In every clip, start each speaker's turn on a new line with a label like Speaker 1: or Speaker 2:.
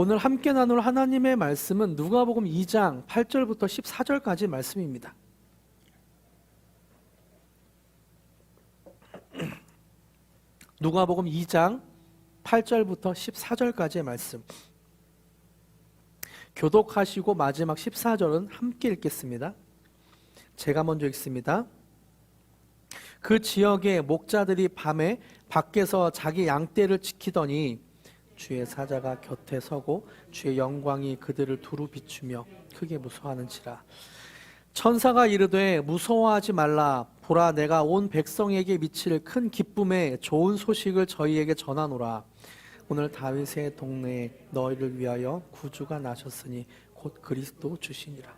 Speaker 1: 오늘 함께 나눌 하나님의 말씀은 누가복음 2장 8절부터 14절까지 말씀입니다. 누가복음 2장 8절부터 14절까지의 말씀. 교독하시고 마지막 14절은 함께 읽겠습니다. 제가 먼저 읽습니다. 그 지역의 목자들이 밤에 밖에서 자기 양떼를 지키더니 주의 사자가 곁에 서고 주의 영광이 그들을 두루 비추며 크게 무서워하는지라. 천사가 이르되 무서워하지 말라. 보라, 내가 온 백성에게 미칠 큰 기쁨의 좋은 소식을 저희에게 전하노라. 오늘 다윗의 동네에 너희를 위하여 구주가 나셨으니 곧 그리스도 주시니라.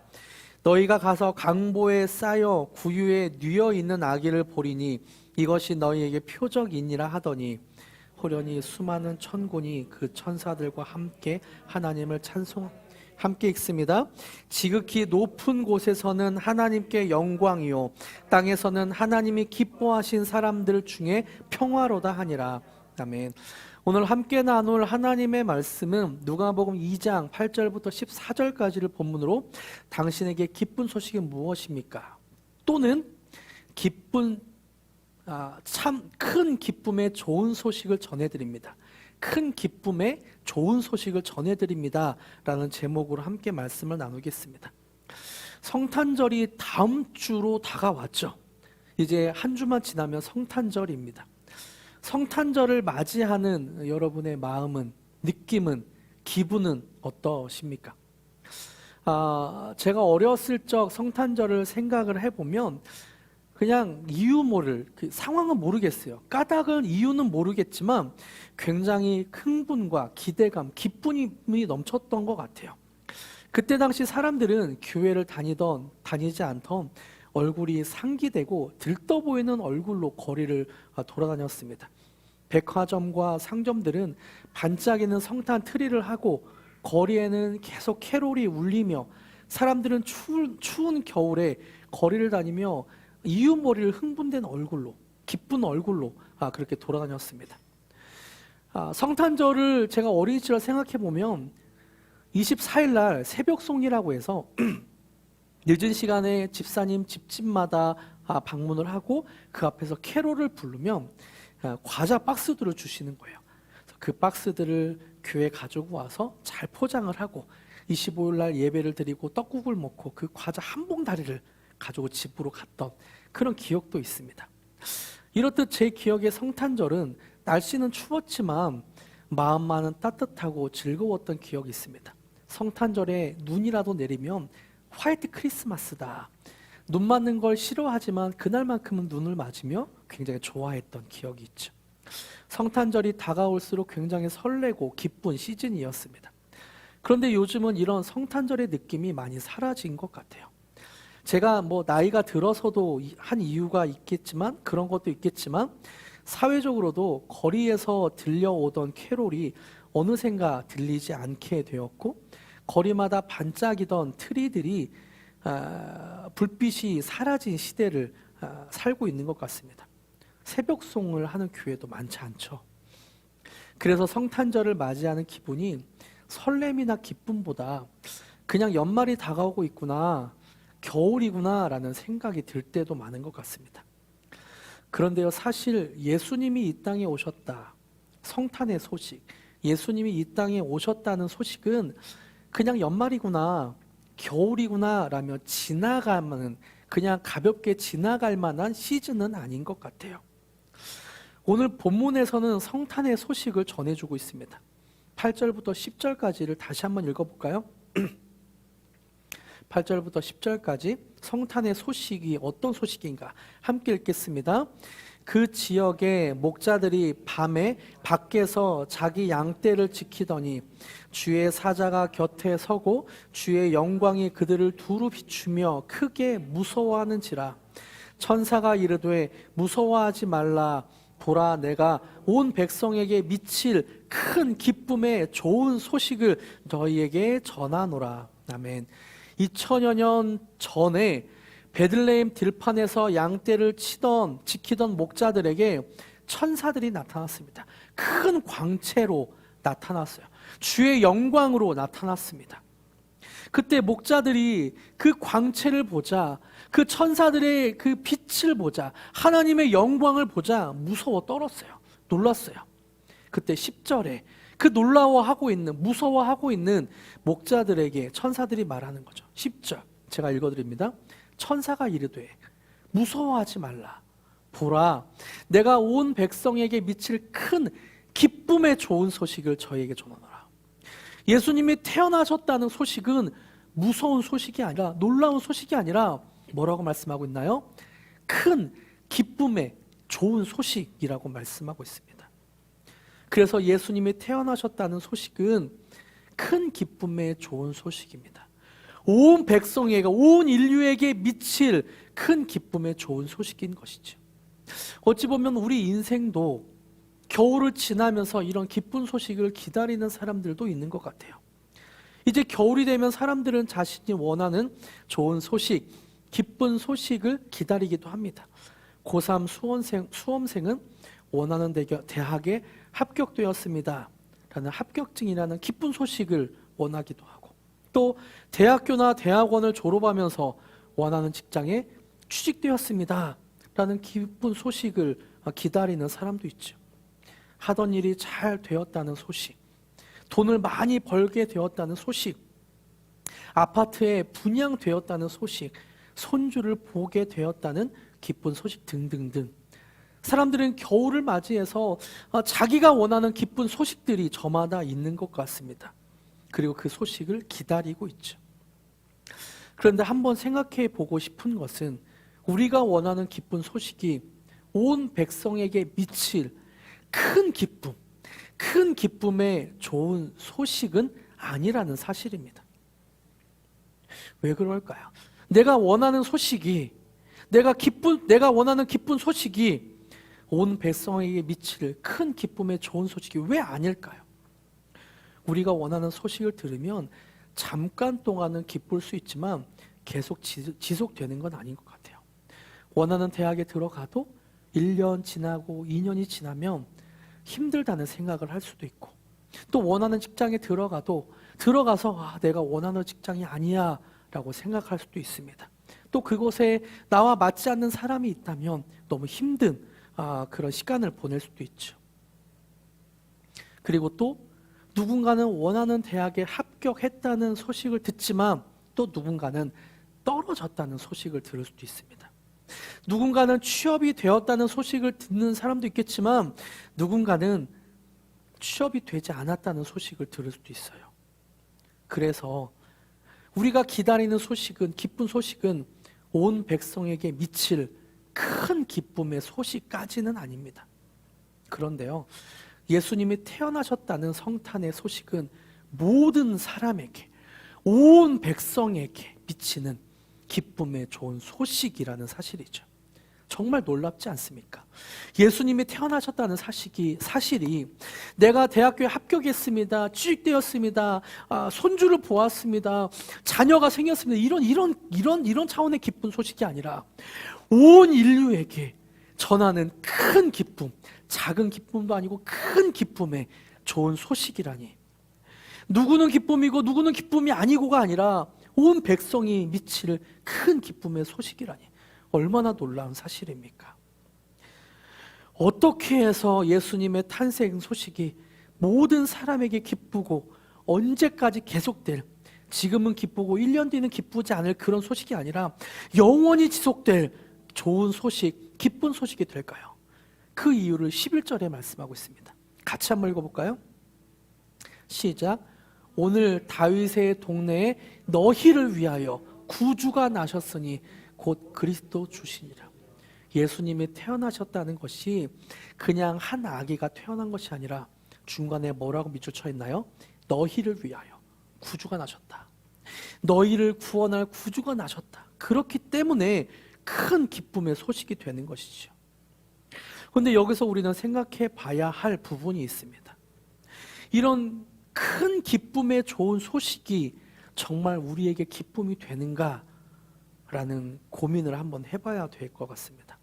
Speaker 1: 너희가 가서 강보에 쌓여 구유에 뉘어 있는 아기를 보리니 이것이 너희에게 표적이니라 하더니 호련히 수많은 천군이 그 천사들과 함께 하나님을 함께 읽습니다. 지극히 높은 곳에서는 하나님께 영광이요 땅에서는 하나님이 기뻐하신 사람들 중에 평화로다 하니라. 아멘. 오늘 함께 나눌 하나님의 말씀은 누가복음 2장 8절부터 14절까지를 본문으로 당신에게 기쁜 소식이 무엇입니까? 또는 참 큰 기쁨의 좋은 소식을 전해드립니다. 큰 기쁨의 좋은 소식을 전해드립니다 라는 제목으로 함께 말씀을 나누겠습니다. 성탄절이 다음 주로 다가왔죠. 이제 한 주만 지나면 성탄절입니다. 성탄절을 맞이하는 여러분의 마음은, 느낌은, 기분은 어떠십니까? 제가 어렸을 적 성탄절을 생각을 해보면 그냥 이유 모를, 그 상황은 모르겠어요. 까닭은 이유는 모르겠지만 굉장히 흥분과 기대감, 기쁨이 넘쳤던 것 같아요. 그때 당시 사람들은 교회를 다니던 다니지 않던 얼굴이 상기되고 들떠 보이는 얼굴로 거리를 돌아다녔습니다. 백화점과 상점들은 반짝이는 성탄 트리를 하고 거리에는 계속 캐롤이 울리며 사람들은 추운 겨울에 거리를 다니며 이유머리를 흥분된 얼굴로, 기쁜 얼굴로 그렇게 돌아다녔습니다. 성탄절을 제가 어린 시절 생각해보면 24일 날 새벽송이라고 해서 늦은 시간에 집사님 집집마다 방문을 하고 그 앞에서 캐롤을 부르면 과자 박스들을 주시는 거예요. 그 박스들을 교회에 가지고 와서 잘 포장을 하고 25일 날 예배를 드리고 떡국을 먹고 그 과자 한 봉다리를 가지고 집으로 갔던 그런 기억도 있습니다. 이렇듯 제 기억의 성탄절은 날씨는 추웠지만 마음만은 따뜻하고 즐거웠던 기억이 있습니다. 성탄절에 눈이라도 내리면 화이트 크리스마스다. 눈 맞는 걸 싫어하지만 그날만큼은 눈을 맞으며 굉장히 좋아했던 기억이 있죠. 성탄절이 다가올수록 굉장히 설레고 기쁜 시즌이었습니다. 그런데 요즘은 이런 성탄절의 느낌이 많이 사라진 것 같아요. 제가 나이가 들어서도 한 이유가 있겠지만 그런 것도 있겠지만 사회적으로도 거리에서 들려오던 캐롤이 어느샌가 들리지 않게 되었고 거리마다 반짝이던 트리들이 불빛이 사라진 시대를 살고 있는 것 같습니다. 새벽송을 하는 교회도 많지 않죠. 그래서 성탄절을 맞이하는 기분이 설렘이나 기쁨보다 그냥 연말이 다가오고 있구나, 겨울이구나 라는 생각이 들 때도 많은 것 같습니다. 그런데요, 사실 예수님이 이 땅에 오셨다, 성탄의 소식, 예수님이 이 땅에 오셨다는 소식은 그냥 연말이구나, 겨울이구나 라며 지나가는, 그냥 가볍게 지나갈 만한 시즌은 아닌 것 같아요. 오늘 본문에서는 성탄의 소식을 전해주고 있습니다. 8절부터 10절까지를 다시 한번 읽어볼까요? 8절부터 10절까지 성탄의 소식이 어떤 소식인가 함께 읽겠습니다. 그 지역의 목자들이 밤에 밖에서 자기 양떼를 지키더니 주의 사자가 곁에 서고 주의 영광이 그들을 두루 비추며 크게 무서워하는지라. 천사가 이르되 무서워하지 말라. 보라, 내가 온 백성에게 미칠 큰 기쁨의 좋은 소식을 너희에게 전하노라. 아멘. 2000여 년 전에 베들레헴 들판에서 양떼를 지키던 목자들에게 천사들이 나타났습니다. 큰 광채로 나타났어요. 주의 영광으로 나타났습니다. 그때 목자들이 그 광채를 보자, 그 천사들의 그 빛을 보자, 하나님의 영광을 보자 무서워 떨었어요. 놀랐어요. 그때 10절에 그 놀라워하고 있는, 무서워하고 있는 목자들에게 천사들이 말하는 거죠. 10절 제가 읽어드립니다. 천사가 이르되 무서워하지 말라. 보라, 내가 온 백성에게 미칠 큰 기쁨의 좋은 소식을 저희에게 전하노라. 예수님이 태어나셨다는 소식은 무서운 소식이 아니라, 놀라운 소식이 아니라 뭐라고 말씀하고 있나요? 큰 기쁨의 좋은 소식이라고 말씀하고 있습니다. 그래서 예수님이 태어나셨다는 소식은 큰 기쁨의 좋은 소식입니다. 온 백성에게, 온 인류에게 미칠 큰 기쁨의 좋은 소식인 것이죠. 어찌 보면 우리 인생도 겨울을 지나면서 이런 기쁜 소식을 기다리는 사람들도 있는 것 같아요. 이제 겨울이 되면 사람들은 자신이 원하는 좋은 소식, 기쁜 소식을 기다리기도 합니다. 고3 수험생은 원하는 대학에 합격되었습니다 라는 합격증이라는 기쁜 소식을 원하기도 하고, 또 대학교나 대학원을 졸업하면서 원하는 직장에 취직되었습니다 라는 기쁜 소식을 기다리는 사람도 있죠. 하던 일이 잘 되었다는 소식, 돈을 많이 벌게 되었다는 소식, 아파트에 분양되었다는 소식, 손주를 보게 되었다는 기쁜 소식 등등등. 사람들은 겨울을 맞이해서 자기가 원하는 기쁜 소식들이 저마다 있는 것 같습니다. 그리고 그 소식을 기다리고 있죠. 그런데 한번 생각해 보고 싶은 것은, 우리가 원하는 기쁜 소식이 온 백성에게 미칠 큰 기쁨, 큰 기쁨의 좋은 소식은 아니라는 사실입니다. 왜 그럴까요? 내가 원하는 소식이, 내가 원하는 기쁜 소식이 온 백성에게 미칠 큰 기쁨의 좋은 소식이 왜 아닐까요? 우리가 원하는 소식을 들으면 잠깐 동안은 기쁠 수 있지만 계속 지속되는 건 아닌 것 같아요. 원하는 대학에 들어가도 1년 지나고 2년이 지나면 힘들다는 생각을 할 수도 있고, 또 원하는 직장에 들어가서 내가 원하는 직장이 아니야 라고 생각할 수도 있습니다. 또 그곳에 나와 맞지 않는 사람이 있다면 너무 힘든 그런 시간을 보낼 수도 있죠. 그리고 또 누군가는 원하는 대학에 합격했다는 소식을 듣지만 또 누군가는 떨어졌다는 소식을 들을 수도 있습니다. 누군가는 취업이 되었다는 소식을 듣는 사람도 있겠지만 누군가는 취업이 되지 않았다는 소식을 들을 수도 있어요. 그래서 우리가 기다리는 소식은, 기쁜 소식은 온 백성에게 미칠 큰 기쁨의 소식까지는 아닙니다. 그런데요, 예수님이 태어나셨다는 성탄의 소식은 모든 사람에게, 온 백성에게 미치는 기쁨의 좋은 소식이라는 사실이죠. 정말 놀랍지 않습니까? 예수님이 태어나셨다는 사실이 내가 대학교에 합격했습니다, 취직되었습니다, 손주를 보았습니다, 자녀가 생겼습니다, 이런 차원의 기쁜 소식이 아니라 온 인류에게 전하는 큰 기쁨, 작은 기쁨도 아니고 큰 기쁨의 좋은 소식이라니, 누구는 기쁨이고 누구는 기쁨이 아니고가 아니라 온 백성이 미칠 큰 기쁨의 소식이라니, 얼마나 놀라운 사실입니까? 어떻게 해서 예수님의 탄생 소식이 모든 사람에게 기쁘고 언제까지 계속될, 지금은 기쁘고 1년 뒤는 기쁘지 않을 그런 소식이 아니라 영원히 지속될 좋은 소식, 기쁜 소식이 될까요? 그 이유를 11절에 말씀하고 있습니다. 같이 한번 읽어볼까요? 시작. 오늘 다윗의 동네에 너희를 위하여 구주가 나셨으니 곧 그리스도 주시니라. 예수님이 태어나셨다는 것이 그냥 한 아기가 태어난 것이 아니라 중간에 뭐라고 밑줄쳐 있나요? 너희를 위하여 구주가 나셨다. 너희를 구원할 구주가 나셨다. 그렇기 때문에 큰 기쁨의 소식이 되는 것이죠. 그런데 여기서 우리는 생각해 봐야 할 부분이 있습니다. 이런 큰 기쁨의 좋은 소식이 정말 우리에게 기쁨이 되는가? 라는 고민을 한번 해봐야 될 것 같습니다.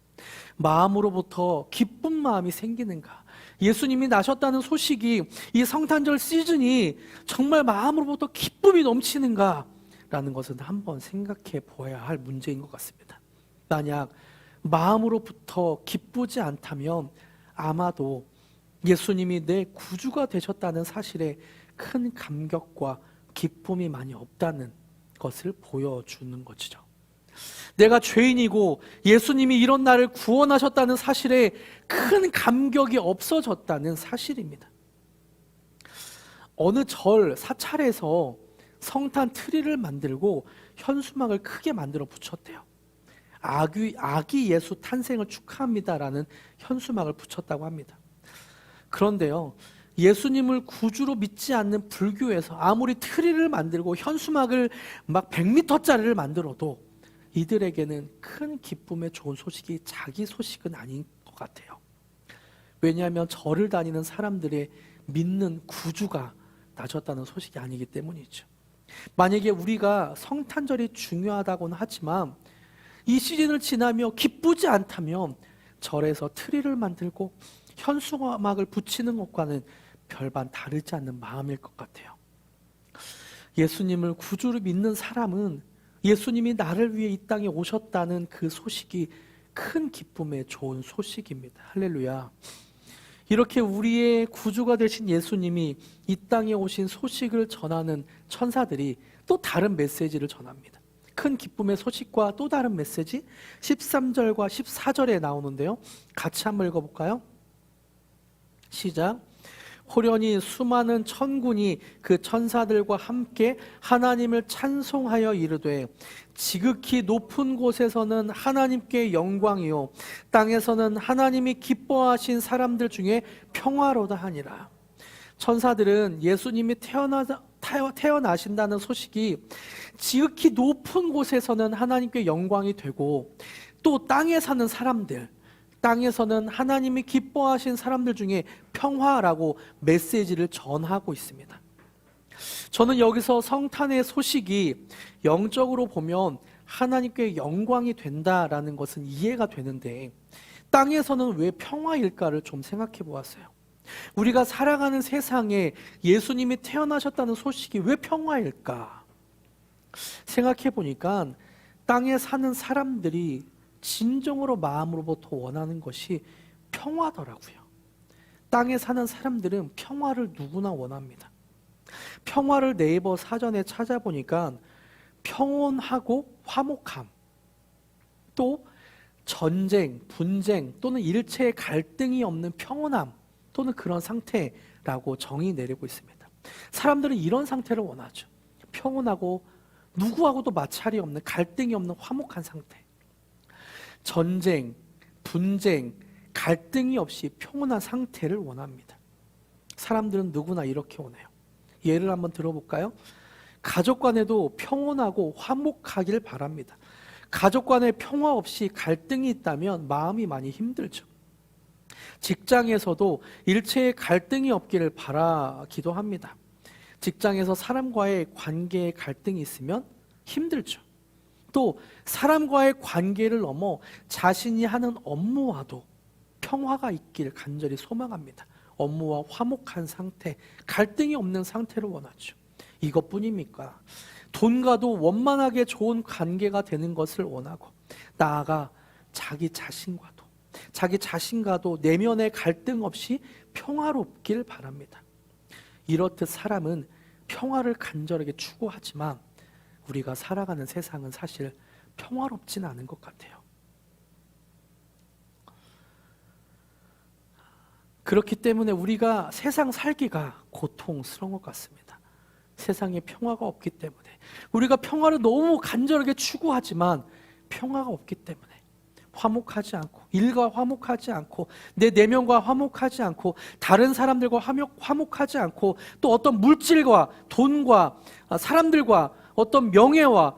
Speaker 1: 마음으로부터 기쁜 마음이 생기는가? 예수님이 나셨다는 소식이, 이 성탄절 시즌이 정말 마음으로부터 기쁨이 넘치는가라는 것은 한번 생각해 보아야 할 문제인 것 같습니다. 만약 마음으로부터 기쁘지 않다면 아마도 예수님이 내 구주가 되셨다는 사실에 큰 감격과 기쁨이 많이 없다는 것을 보여주는 것이죠. 내가 죄인이고 예수님이 이런 나를 구원하셨다는 사실에 큰 감격이 없어졌다는 사실입니다. 어느 절 사찰에서 성탄 트리를 만들고 현수막을 크게 만들어 붙였대요. 아기 예수 탄생을 축하합니다라는 현수막을 붙였다고 합니다. 그런데요, 예수님을 구주로 믿지 않는 불교에서 아무리 트리를 만들고 현수막을 막 100m짜리를 만들어도 이들에게는 큰 기쁨의 좋은 소식이 자기 소식은 아닌 것 같아요. 왜냐하면 절을 다니는 사람들의 믿는 구주가 나셨다는 소식이 아니기 때문이죠. 만약에 우리가 성탄절이 중요하다고는 하지만 이 시즌을 지나며 기쁘지 않다면 절에서 트리를 만들고 현수막을 붙이는 것과는 별반 다르지 않는 마음일 것 같아요. 예수님을 구주로 믿는 사람은 예수님이 나를 위해 이 땅에 오셨다는 그 소식이 큰 기쁨의 좋은 소식입니다. 할렐루야. 이렇게 우리의 구주가 되신 예수님이 이 땅에 오신 소식을 전하는 천사들이 또 다른 메시지를 전합니다. 큰 기쁨의 소식과 또 다른 메시지 13절과 14절에 나오는데요, 같이 한번 읽어볼까요? 시작. 호련히 수많은 천군이 그 천사들과 함께 하나님을 찬송하여 이르되 지극히 높은 곳에서는 하나님께 영광이요 땅에서는 하나님이 기뻐하신 사람들 중에 평화로다 하니라. 천사들은 예수님이 태어나신다는 소식이 지극히 높은 곳에서는 하나님께 영광이 되고 또 땅에 사는 사람들, 땅에서는 하나님이 기뻐하신 사람들 중에 평화라고 메시지를 전하고 있습니다. 저는 여기서 성탄의 소식이 영적으로 보면 하나님께 영광이 된다라는 것은 이해가 되는데 땅에서는 왜 평화일까를 좀 생각해 보았어요. 우리가 살아가는 세상에 예수님이 태어나셨다는 소식이 왜 평화일까? 생각해 보니까 땅에 사는 사람들이 진정으로 마음으로부터 원하는 것이 평화더라고요. 땅에 사는 사람들은 평화를 누구나 원합니다. 평화를 네이버 사전에 찾아보니까 평온하고 화목함, 또 전쟁, 분쟁 또는 일체의 갈등이 없는 평온함 또는 그런 상태라고 정의 내리고 있습니다. 사람들은 이런 상태를 원하죠. 평온하고 누구하고도 마찰이 없는, 갈등이 없는 화목한 상태. 전쟁, 분쟁, 갈등이 없이 평온한 상태를 원합니다. 사람들은 누구나 이렇게 원해요. 예를 한번 들어볼까요? 가족 간에도 평온하고 화목하길 바랍니다. 가족 간에 평화 없이 갈등이 있다면 마음이 많이 힘들죠. 직장에서도 일체의 갈등이 없기를 바라기도 합니다. 직장에서 사람과의 관계에 갈등이 있으면 힘들죠. 또 사람과의 관계를 넘어 자신이 하는 업무와도 평화가 있기를 간절히 소망합니다. 업무와 화목한 상태, 갈등이 없는 상태를 원하죠. 이것뿐입니까? 돈과도 원만하게 좋은 관계가 되는 것을 원하고 나아가 자기 자신과도 내면의 갈등 없이 평화롭길 바랍니다. 이렇듯 사람은 평화를 간절하게 추구하지만 우리가 살아가는 세상은 사실 평화롭진 않은 것 같아요. 그렇기 때문에 우리가 세상 살기가 고통스러운 것 같습니다. 세상에 평화가 없기 때문에 우리가 평화를 너무 간절하게 추구하지만 평화가 없기 때문에 화목하지 않고 일과 화목하지 않고 내 내면과 화목하지 않고 다른 사람들과 화목하지 않고 또 어떤 물질과 돈과 사람들과 어떤 명예와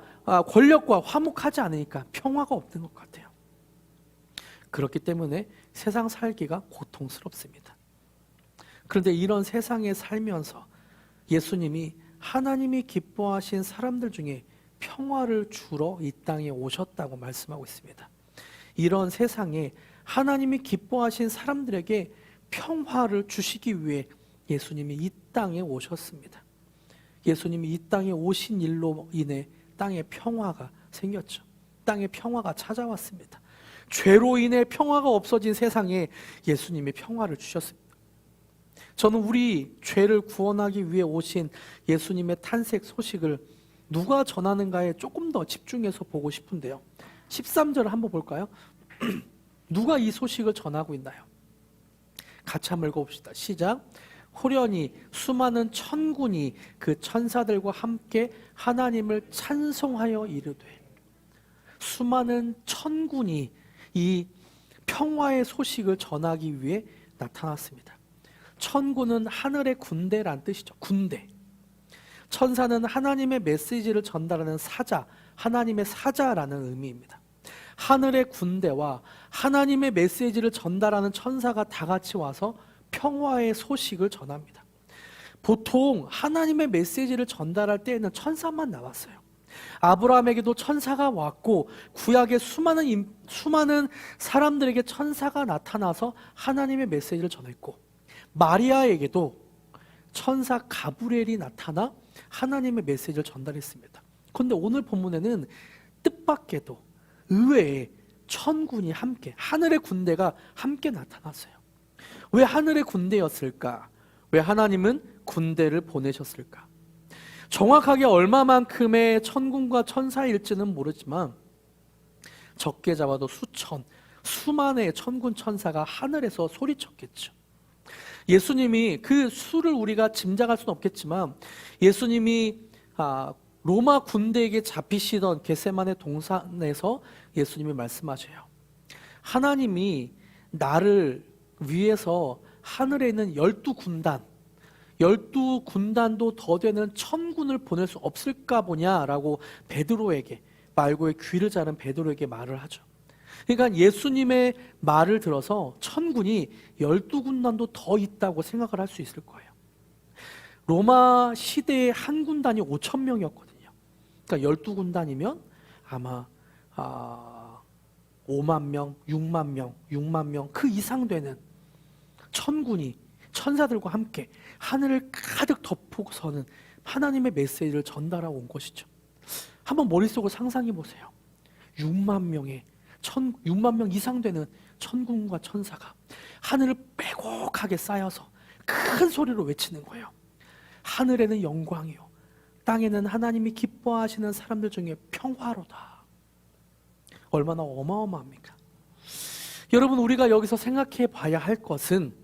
Speaker 1: 권력과 화목하지 않으니까 평화가 없는 것 같아요. 그렇기 때문에 세상 살기가 고통스럽습니다. 그런데 이런 세상에 살면서 예수님이 하나님이 기뻐하신 사람들 중에 평화를 주러 이 땅에 오셨다고 말씀하고 있습니다. 이런 세상에 하나님이 기뻐하신 사람들에게 평화를 주시기 위해 예수님이 이 땅에 오셨습니다. 예수님이 이 땅에 오신 일로 인해 땅에 평화가 생겼죠. 땅에 평화가 찾아왔습니다. 죄로 인해 평화가 없어진 세상에 예수님이 평화를 주셨습니다. 저는 우리 죄를 구원하기 위해 오신 예수님의 탄생 소식을 누가 전하는가에 조금 더 집중해서 보고 싶은데요. 13절을 한번 볼까요? 누가 이 소식을 전하고 있나요? 같이 한번 읽어봅시다. 시작. 호련히 수많은 천군이 그 천사들과 함께 하나님을 찬송하여 이르되. 수많은 천군이 이 평화의 소식을 전하기 위해 나타났습니다. 천군은 하늘의 군대란 뜻이죠. 군대. 천사는 하나님의 메시지를 전달하는 사자, 하나님의 사자라는 의미입니다. 하늘의 군대와 하나님의 메시지를 전달하는 천사가 다 같이 와서 평화의 소식을 전합니다. 보통 하나님의 메시지를 전달할 때에는 천사만 나왔어요. 아브라함에게도 천사가 왔고 구약의 수많은 사람들에게 천사가 나타나서 하나님의 메시지를 전했고, 마리아에게도 천사 가브리엘이 나타나 하나님의 메시지를 전달했습니다. 그런데 오늘 본문에는 뜻밖에도 의외에 천군이 함께, 하늘의 군대가 함께 나타났어요. 왜 하늘의 군대였을까? 왜 하나님은 군대를 보내셨을까? 정확하게 얼마만큼의 천군과 천사일지는 모르지만 적게 잡아도 수만의 천군 천사가 하늘에서 소리쳤겠죠. 예수님이 그 수를 우리가 짐작할 수는 없겠지만 예수님이 로마 군대에게 잡히시던 겟세마네 동산에서 예수님이 말씀하셔요. 하나님이 나를 위해서 하늘에 있는 12군단도 더 되는 천군을 보낼 수 없을까 보냐라고 베드로에게, 말고의 귀를 자른 베드로에게 말을 하죠. 그러니까 예수님의 말을 들어서 천군이 12군단도 더 있다고 생각을 할 수 있을 거예요. 로마 시대의 한 군단이 5,000명이었거든요. 그러니까 12군단이면 아마 5만 명, 6만 명 그 이상 되는 천군이 천사들과 함께 하늘을 가득 덮고서는 하나님의 메시지를 전달하고 온 것이죠. 한번 머릿속으로 상상해 보세요. 6만 명 이상 되는 천군과 천사가 하늘을 빼곡하게 쌓여서 큰 소리로 외치는 거예요. 하늘에는 영광이요, 땅에는 하나님이 기뻐하시는 사람들 중에 평화로다. 얼마나 어마어마합니까? 여러분, 우리가 여기서 생각해 봐야 할 것은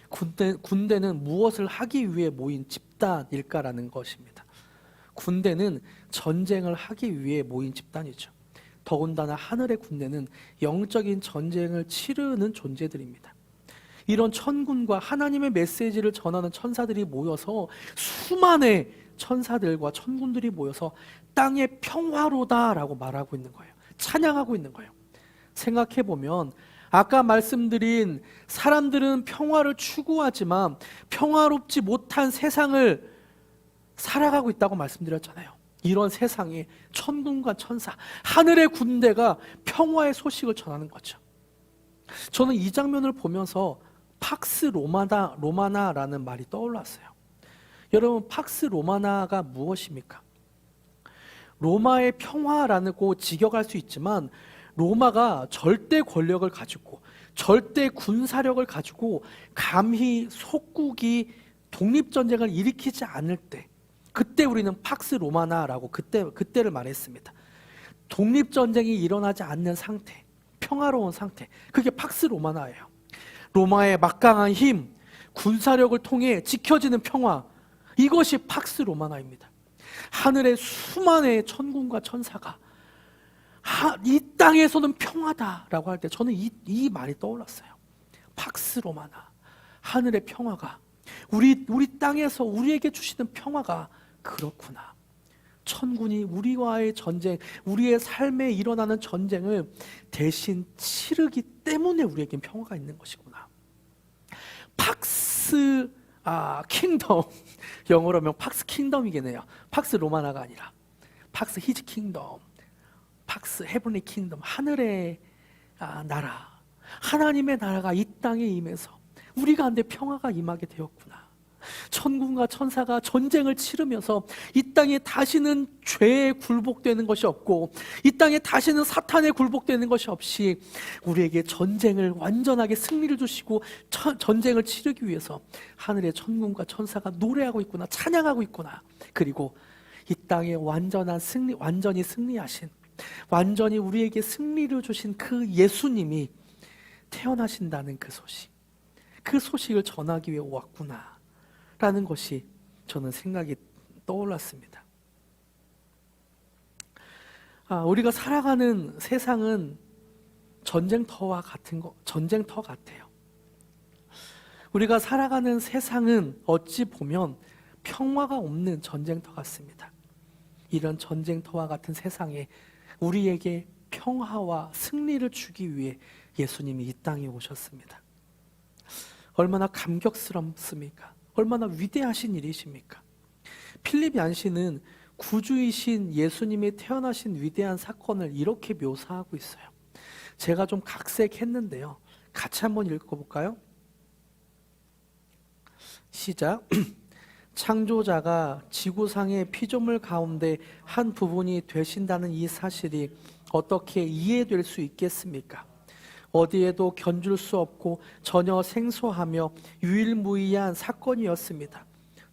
Speaker 1: 군대는 무엇을 하기 위해 모인 집단일까라는 것입니다. 군대는 전쟁을 하기 위해 모인 집단이죠. 더군다나 하늘의 군대는 영적인 전쟁을 치르는 존재들입니다. 이런 천군과 하나님의 메시지를 전하는 천사들이 모여서, 수만의 천사들과 천군들이 모여서 땅의 평화로다라고 말하고 있는 거예요. 찬양하고 있는 거예요. 생각해보면 아까 말씀드린 사람들은 평화를 추구하지만 평화롭지 못한 세상을 살아가고 있다고 말씀드렸잖아요. 이런 세상에 천군과 천사, 하늘의 군대가 평화의 소식을 전하는 거죠. 저는 이 장면을 보면서 팍스 로마나라는 말이 떠올랐어요. 여러분, 팍스 로마나가 무엇입니까? 로마의 평화라고 직역할 수 있지만 로마가 절대 권력을 가지고 절대 군사력을 가지고 감히 속국이 독립전쟁을 일으키지 않을 때, 그때 우리는 팍스 로마나라고 그때를 말했습니다. 독립전쟁이 일어나지 않는 상태, 평화로운 상태, 그게 팍스 로마나예요. 로마의 막강한 힘, 군사력을 통해 지켜지는 평화, 이것이 팍스 로마나입니다. 하늘의 수만의 천군과 천사가 이 땅에서는 평화다라고 할 때 저는 이 말이 떠올랐어요. 팍스 로마나, 하늘의 평화가, 우리 땅에서 우리에게 주시는 평화가 그렇구나. 천군이 우리와의 전쟁, 우리의 삶에 일어나는 전쟁을 대신 치르기 때문에 우리에겐 평화가 있는 것이구나. 팍스 킹덤, 영어로 하면 팍스 킹덤이겠네요. 팍스 로마나가 아니라 팍스 히즈 킹덤, 팍스 헤븐리 킹덤, 하늘의 나라, 하나님의 나라가 이 땅에 임해서 우리 가운데 평화가 임하게 되었구나. 천군과 천사가 전쟁을 치르면서 이 땅에 다시는 죄에 굴복되는 것이 없고 이 땅에 다시는 사탄에 굴복되는 것이 없이 우리에게 전쟁을 완전하게 승리를 주시고 전쟁을 치르기 위해서 하늘의 천군과 천사가 노래하고 있구나, 찬양하고 있구나. 그리고 이 땅에 완전히 승리하신, 완전히 우리에게 승리를 주신 그 예수님이 태어나신다는 그 소식을 전하기 위해 왔구나 라는 것이 저는 생각이 떠올랐습니다. 우리가 살아가는 세상은 전쟁터 같아요. 우리가 살아가는 세상은 어찌 보면 평화가 없는 전쟁터 같습니다. 이런 전쟁터와 같은 세상에 우리에게 평화와 승리를 주기 위해 예수님이 이 땅에 오셨습니다. 얼마나 감격스럽습니까? 얼마나 위대하신 일이십니까? 필립 얀시는 구주이신 예수님이 태어나신 위대한 사건을 이렇게 묘사하고 있어요. 제가 좀 각색했는데요. 같이 한번 읽어볼까요? 시작. 창조자가 지구상의 피조물 가운데 한 부분이 되신다는 이 사실이 어떻게 이해될 수 있겠습니까? 어디에도 견줄 수 없고 전혀 생소하며 유일무이한 사건이었습니다.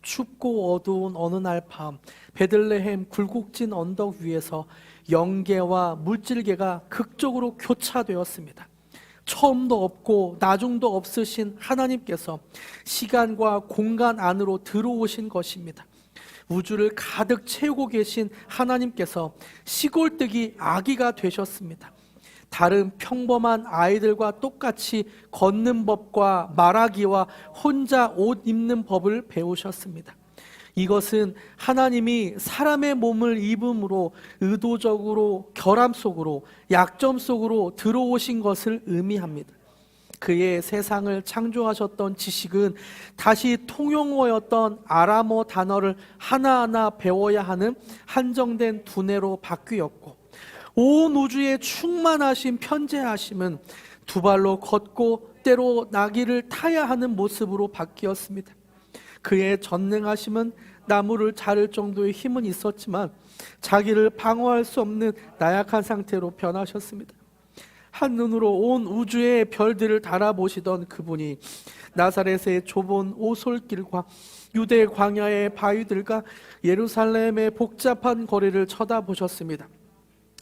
Speaker 1: 춥고 어두운 어느 날 밤 베들레헴 굴곡진 언덕 위에서 영계와 물질계가 극적으로 교차되었습니다. 처음도 없고 나중도 없으신 하나님께서 시간과 공간 안으로 들어오신 것입니다. 우주를 가득 채우고 계신 하나님께서 시골뜨기 아기가 되셨습니다. 다른 평범한 아이들과 똑같이 걷는 법과 말하기와 혼자 옷 입는 법을 배우셨습니다. 이것은 하나님이 사람의 몸을 입음으로 의도적으로 결함 속으로, 약점 속으로 들어오신 것을 의미합니다. 그의 세상을 창조하셨던 지식은 다시 통용어였던 아람어 단어를 하나하나 배워야 하는 한정된 두뇌로 바뀌었고, 온 우주에 충만하신 편재하심은 두 발로 걷고 때로 나귀를 타야 하는 모습으로 바뀌었습니다. 그의 전능하심은 나무를 자를 정도의 힘은 있었지만 자기를 방어할 수 없는 나약한 상태로 변하셨습니다. 한눈으로 온 우주의 별들을 달아보시던 그분이 나사렛의 좁은 오솔길과 유대 광야의 바위들과 예루살렘의 복잡한 거리를 쳐다보셨습니다.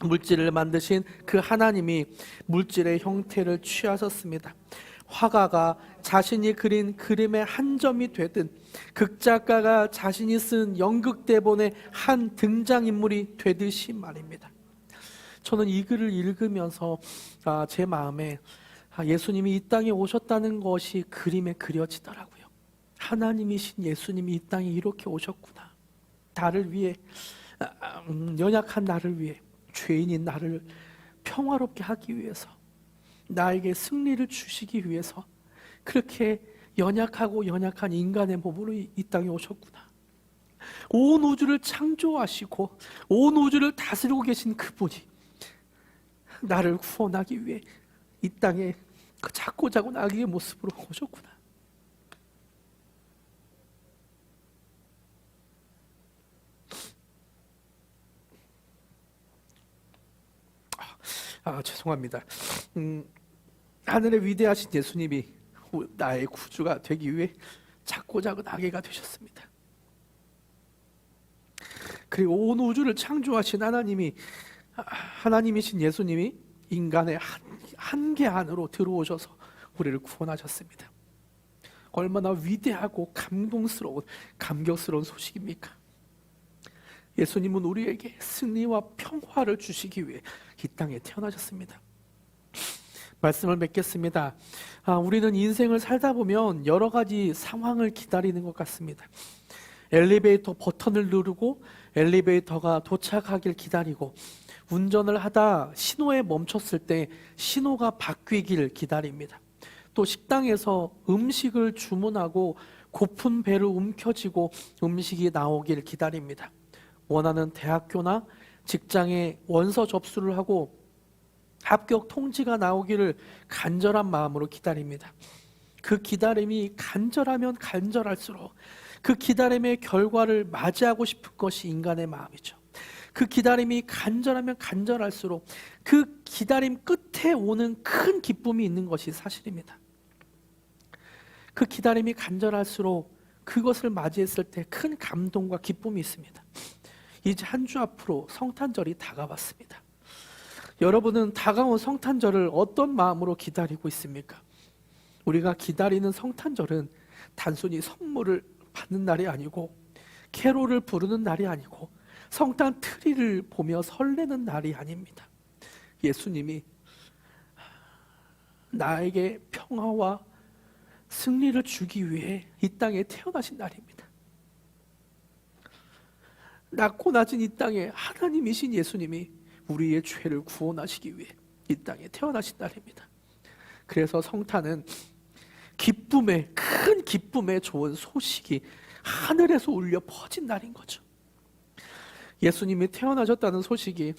Speaker 1: 물질을 만드신 그 하나님이 물질의 형태를 취하셨습니다. 화가가 자신이 그린 그림의 한 점이 되든 극작가가 자신이 쓴 연극대본의 한 등장인물이 되듯이 말입니다. 저는 이 글을 읽으면서 제 마음에 예수님이 이 땅에 오셨다는 것이 그림에 그려지더라고요. 하나님이신 예수님이 이 땅에 이렇게 오셨구나. 나를 위해, 연약한 나를 위해, 죄인인 나를 평화롭게 하기 위해서, 나에게 승리를 주시기 위해서 그렇게 연약한 인간의 몸으로 이 땅에 오셨구나. 온 우주를 창조하시고 온 우주를 다스리고 계신 그분이 나를 구원하기 위해 이 땅에 그 작고 작은 아기의 모습으로 오셨구나. 죄송합니다. 하늘의 위대하신 예수님이 나의 구주가 되기 위해 작고 작은 아기가 되셨습니다. 그리고 온 우주를 창조하신 하나님이신 예수님이 인간의 한계 안으로 들어오셔서 우리를 구원하셨습니다. 얼마나 위대하고 감격스러운 소식입니까? 예수님은 우리에게 승리와 평화를 주시기 위해 이 땅에 태어나셨습니다. 말씀을 맺겠습니다. 우리는 인생을 살다 보면 여러 가지 상황을 기다리는 것 같습니다. 엘리베이터 버튼을 누르고 엘리베이터가 도착하길 기다리고, 운전을 하다 신호에 멈췄을 때 신호가 바뀌길 기다립니다. 또 식당에서 음식을 주문하고 고픈 배를 움켜쥐고 음식이 나오길 기다립니다. 원하는 대학교나 직장에 원서 접수를 하고 합격 통지가 나오기를 간절한 마음으로 기다립니다. 그 기다림이 간절하면 간절할수록 그 기다림의 결과를 맞이하고 싶은 것이 인간의 마음이죠. 그 기다림이 간절하면 간절할수록 그 기다림 끝에 오는 큰 기쁨이 있는 것이 사실입니다. 그 기다림이 간절할수록 그것을 맞이했을 때 큰 감동과 기쁨이 있습니다. 이제 한 주 앞으로 성탄절이 다가왔습니다. 여러분은 다가온 성탄절을 어떤 마음으로 기다리고 있습니까? 우리가 기다리는 성탄절은 단순히 선물을 받는 날이 아니고 캐롤을 부르는 날이 아니고 성탄 트리를 보며 설레는 날이 아닙니다. 예수님이 나에게 평화와 승리를 주기 위해 이 땅에 태어나신 날입니다. 낮고 낮은 이 땅에 하나님이신 예수님이 우리의 죄를 구원하시기 위해 이 땅에 태어나신 날입니다. 그래서 성탄은 기쁨의, 큰 기쁨의 좋은 소식이 하늘에서 울려 퍼진 날인 거죠. 예수님이 태어나셨다는 소식이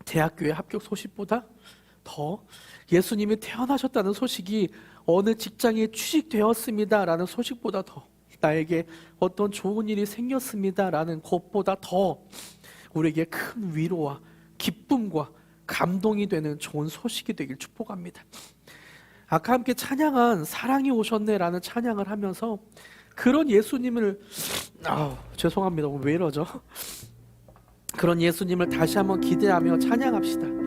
Speaker 1: 대학교의 합격 소식보다 더, 예수님이 태어나셨다는 소식이 어느 직장에 취직되었습니다라는 소식보다 더, 나에게 어떤 좋은 일이 생겼습니다라는 것보다 더 우리에게 큰 위로와 기쁨과 감동이 되는 좋은 소식이 되길 축복합니다. 아까 함께 찬양한 사랑이 오셨네라는 찬양을 하면서 그런 예수님을, 죄송합니다. 왜 이러죠? 그런 예수님을 다시 한번 기대하며 찬양합시다.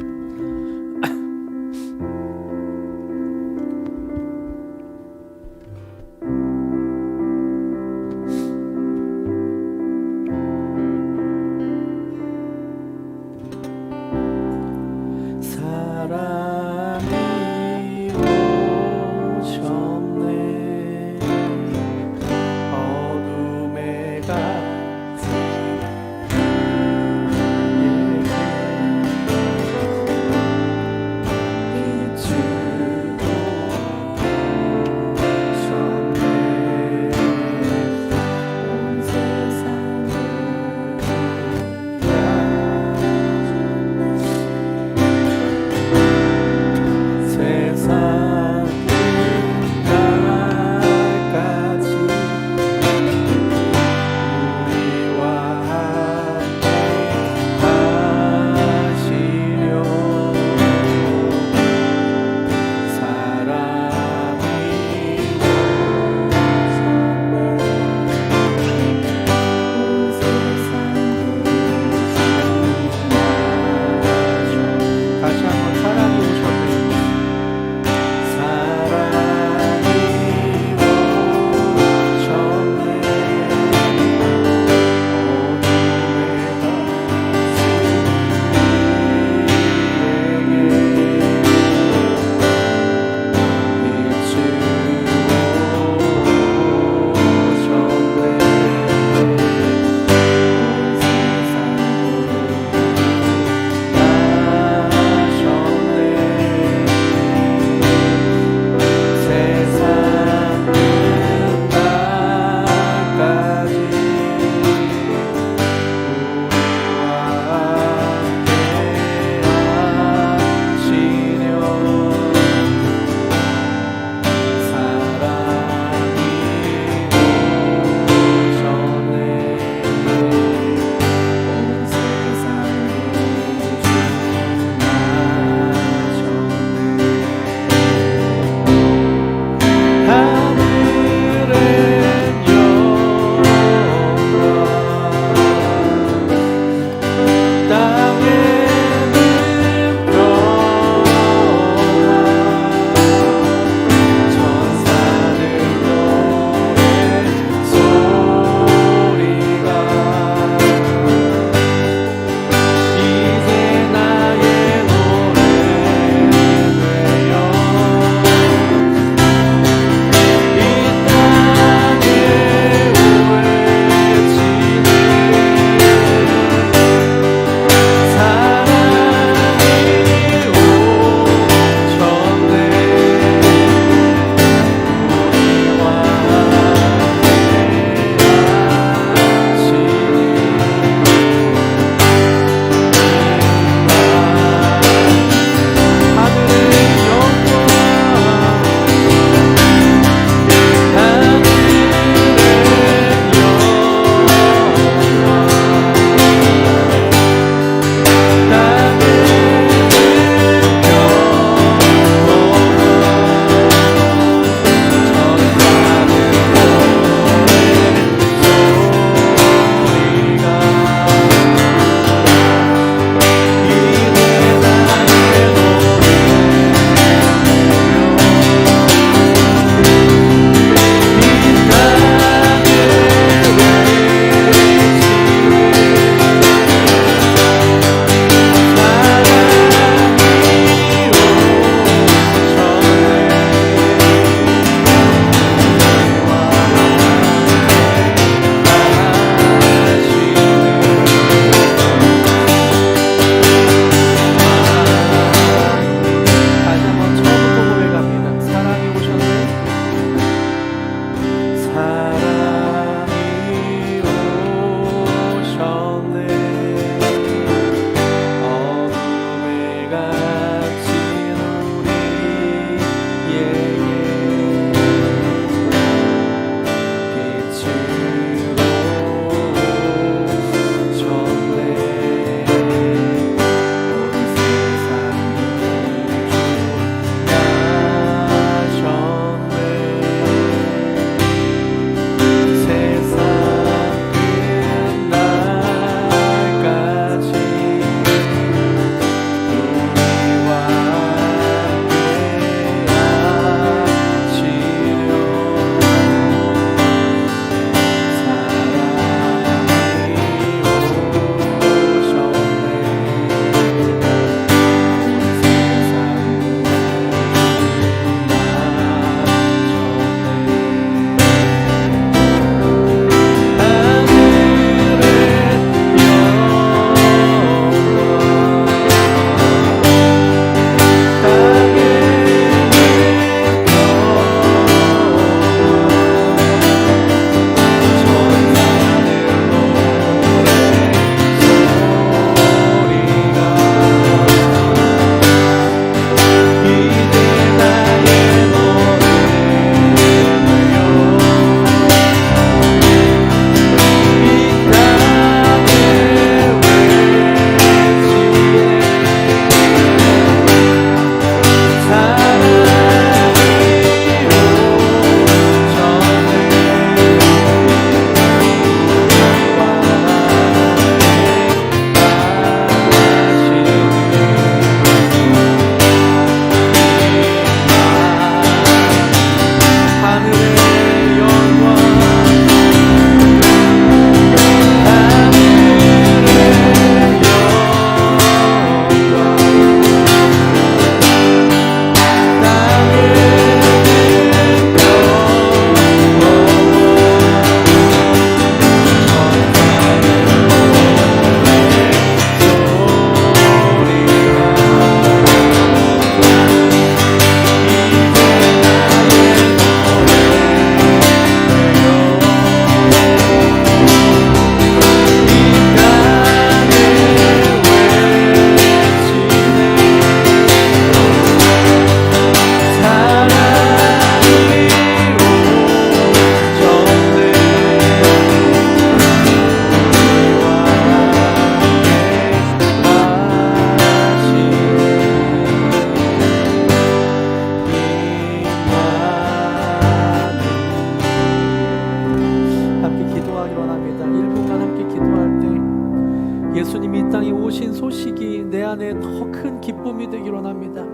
Speaker 1: 안에 더 큰 기쁨이 되기를 원합니다.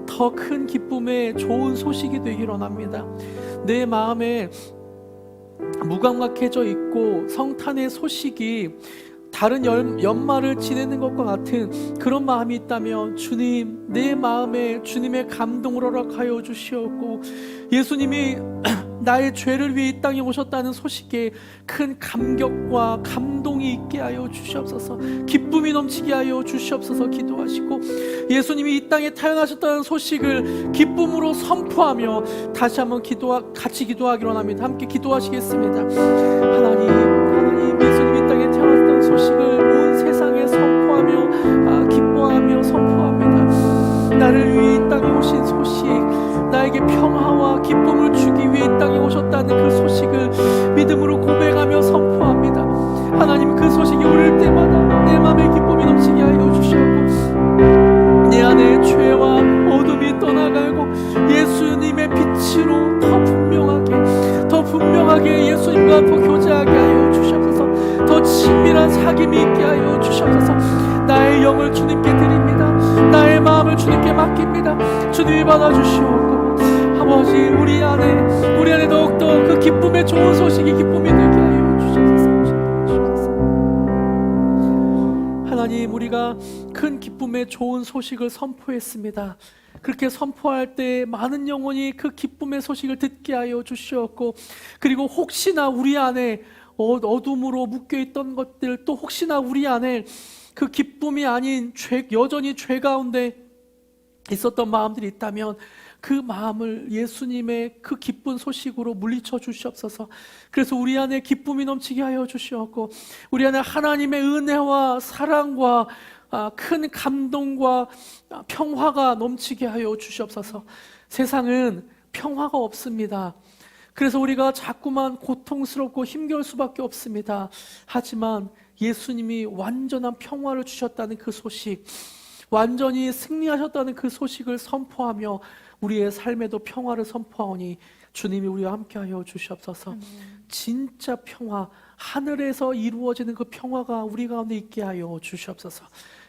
Speaker 1: 더 큰 기쁨의 좋은 소식이 되기를 원합니다. 내 마음에 무감각해져 있고 성탄의 소식이 다른 연말을 지내는 것과 같은 그런 마음이 있다면 주님, 내 마음에 주님의 감동을 허락하여 주시옵고, 예수님이 나의 죄를 위해 이 땅에 오셨다는 소식에 큰 감격과 감동이 있게 하여 주시옵소서. 기쁨이 넘치게 하여 주시옵소서. 기도하시고, 예수님이 이 땅에 태어나셨다는 소식을 기쁨으로 선포하며 다시 한번 같이 기도하기로 합니다. 함께 기도하시겠습니다. 하나님, 예수님이 이 땅에 태어나셨다는 소식을 온 세상에 선포하며 기뻐하며 선포합니다. 나를 위해 이 땅에 오신 소식, 나에게 평화와 기쁨을 주기 위해 이 땅에 오셨다는 그 소식을 믿음으로 고백하며 선포합니다. 하나님, 그 소식이 오를 때마다 내 마음에 기쁨이 넘치게 하여 주시옵고, 내 안에 죄와 어둠이 떠나가고 예수님의 빛으로 더 분명하게 예수님과 더 교제하게 하여 주시옵소서. 더 친밀한 사귐이 있게 하여 주시옵소서. 나의 영을 주님께 드립니다. 나의 마음을 주님께 맡깁니다. 주님이 받아주시옵고, 아버지, 우리 안에 더욱더 그 기쁨의 좋은 소식이 기쁨이 되게 하여 주시옵소서. 하나님, 우리가 큰 기쁨의 좋은 소식을 선포했습니다. 그렇게 선포할 때 많은 영혼이 그 기쁨의 소식을 듣게 하여 주시옵고, 그리고 혹시나 우리 안에 어둠으로 묶여있던 것들, 또 혹시나 우리 안에 그 기쁨이 아닌 여전히 죄 가운데 있었던 마음들이 있다면 그 마음을 예수님의 그 기쁜 소식으로 물리쳐 주시옵소서. 그래서 우리 안에 기쁨이 넘치게 하여 주시옵고, 우리 안에 하나님의 은혜와 사랑과 큰 감동과 평화가 넘치게 하여 주시옵소서. 세상은 평화가 없습니다. 그래서 우리가 자꾸만 고통스럽고 힘겨울 수밖에 없습니다. 하지만 예수님이 완전한 평화를 주셨다는 그 소식, 완전히 승리하셨다는 그 소식을 선포하며 우리의 삶에도 평화를 선포하오니 주님이 우리와 함께하여 주시옵소서. 진짜 평화, 하늘에서 이루어지는 그 평화가 우리 가운데 있게 하여 주시옵소서.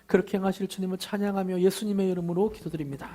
Speaker 1: 그렇게 행하실 주님을 찬양하며 예수님의 이름으로 기도드립니다.